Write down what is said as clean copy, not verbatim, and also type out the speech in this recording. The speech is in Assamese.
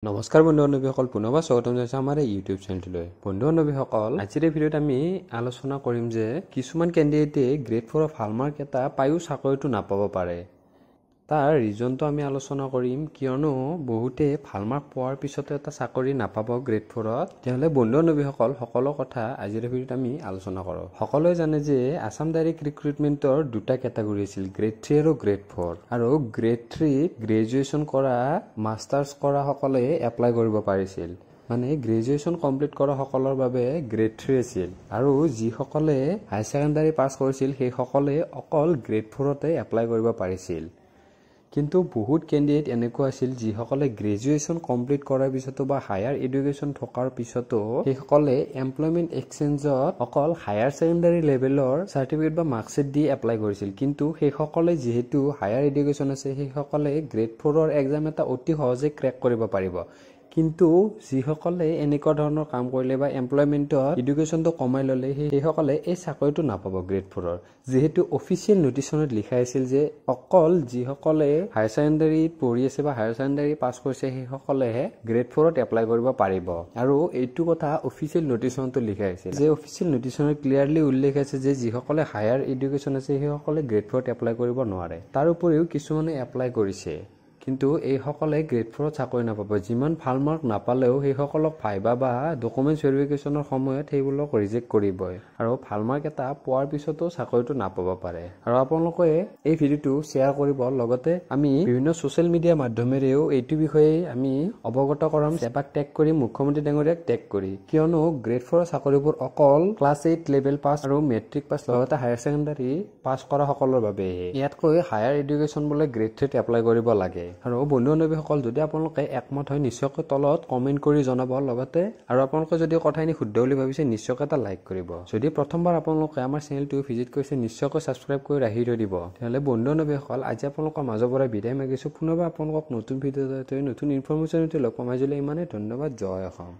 নমস্কাৰ বন্ধু বান্ধৱীসকল, পুনৰবাৰ স্বাগতম জনাইছো আমাৰ ইউটিউব চেনেলটোলৈ। বন্ধু বান্ধৱীসকল, আজিৰ এই ভিডিঅ'ত আমি আলোচনা কৰিম যে কিছুমান কেণ্ডিডেটে গ্ৰেড 4 অফ হালমাৰ্ক এটা পায়ো চাকৰিটো নাপাব পাৰে। তাৰ ৰিজনটো আমি আলোচনা কৰিম, কিয়নো বহুতে হালমাৰ্ক পোৱাৰ পিছতো এটা চাকৰি নাপাব গ্ৰেড 4ত। তেতিয়াহ'লে বন্ধু বান্ধৱীসকল, সকলো কথা আজিৰ ভিডিঅ'ত আমি আলোচনা কৰোঁ। সকলোৱে জানে যে আছাম ডাইৰেক্ট ৰিক্ৰুটমেণ্টৰ দুটা কেটাগৰী আছিল, গ্ৰেড 3 আৰু গ্ৰেড 4। আৰু গ্ৰেড 3 গ্ৰেজুৱেশ্যন কৰা, মাষ্টাৰ্ছ কৰা সকলে এপ্লাই কৰিব পাৰিছিল। মানে গ্ৰেজুৱেশ্যন কমপ্লিট কৰা সকলৰ বাবে গ্ৰেড 3 আছিল, আৰু যিসকলে হাই ছেকেণ্ডাৰী পাছ কৰিছিল সেইসকলে অকল গ্ৰেড 4তে এপ্লাই কৰিব পাৰিছিল। কিন্তু বহুত কেণ্ডিডেট এনেকুৱা আছিল যিসকলে গ্ৰেজুৱেশ্যন কমপ্লিট কৰাৰ পিছতো বা হায়াৰ এডুকেশ্যন থকাৰ পিছতো সেইসকলে এমপ্লয়মেণ্ট এক্সচেঞ্জত অকল হায়াৰ ছেকেণ্ডাৰী লেভেলৰ চাৰ্টিফিকেট বা মাৰ্কশ্বিট দি এপ্লাই কৰিছিল। কিন্তু সেইসকলে যিহেতু হায়াৰ এডুকেশ্যন আছে, সেইসকলে গ্ৰেড 4ৰ এক্সাম এটা অতি সহজে ক্ৰেক কৰিব পাৰিব। কিন্তু যিসকলে এনেকুৱা ধৰণৰ কাম কৰিলে বা এমপ্লয়মেণ্টত এডুকেশ্যনটো কমাই ল'লে, সেইসকলে এই চাকৰিটো নাপাব গ্ৰেড 4ৰ। যিহেতু অফিচিয়েল নটিচনত লিখা আছিল যে অকল যিসকলে হায়াৰ ছেকেণ্ডাৰীত পঢ়ি আছে বা হায়াৰ ছেকেণ্ডাৰী পাছ কৰিছে সেইসকলেহে গ্ৰেড 4ত এপ্লাই কৰিব পাৰিব। আৰু এইটো কথা অফিচিয়েল নটিচনতো লিখা আছিল যে অফিচিয়েল নটিচনত ক্লিয়াৰলি উল্লেখ আছে যে যিসকলে হায়াৰ এডুকেশ্যন আছে সেইসকলে গ্ৰেড 4ত এপ্লাই কৰিব নোৱাৰে। তাৰ উপৰিও কিছুমানে এপ্লাই কৰিছে, কিন্তু এইসকলে গ্ৰেড 4ত চাকৰি নাপাব। যিমান ভাল মাৰ্ক নাপালেও সেইসকলক ভাইবা বা ডকুমেণ্টছ ভেৰিফিকেশ্যনৰ সময়ত সেইবোৰক ৰিজেক্ট কৰিবই, আৰু ভাল মাৰ্ক এটা পোৱাৰ পিছতো চাকৰিটো নাপাব পাৰে। আৰু আপোনালোকে এই ভিডিঅ'টো শ্বেয়াৰ কৰিব, লগতে আমি বিভিন্ন ছ'চিয়েল মিডিয়াৰ মাধ্যমেৰেও এইটো বিষয়ে আমি অৱগত কৰাম। এবাক টেগ কৰি মুখ্যমন্ত্ৰী ডাঙৰীয়াক টেগ কৰি, কিয়নো গ্ৰেড 4ৰ চাকৰিবোৰ অকল ক্লাছ 8 লেভেল পাছ আৰু মেট্ৰিক পাছ, লগতে হায়াৰ ছেকেণ্ডাৰী পাছ কৰা সকলৰ বাবেহে। ইয়াতকৈ হায়াৰ এডুকেশ্যন বোলে গ্ৰেড 3ত এপ্লাই কৰিব লাগে। আৰু বন্ধু বান্ধৱীসকল, যদি আপোনালোকে একমত হয় নিশ্চয়কৈ তলত কমেণ্ট কৰি জনাব, লগতে আৰু আপোনালোকে যদি কথাখিনি শুদ্ধ বুলি ভাবিছে নিশ্চয়কৈ এটা লাইক কৰিব। যদি প্ৰথমবাৰ আপোনালোকে আমাৰ চেনেলটো ভিজিট কৰিছে নিশ্চয়কৈ ছাবস্ক্ৰাইব কৰি ৰাখি থৈ দিব। তেতিয়াহ'লে বন্ধু বান্ধৱীসকল, আজি আপোনালোকৰ মাজৰ পৰা বিদায় মাগিছোঁ। পুনৰবাৰ আপোনালোকক নতুন ভিডিঅ'ত নতুন ইনফৰমেশ্যন লগ পাম। আজিলৈ ইমানেই, ধন্যবাদ। জয় অসম।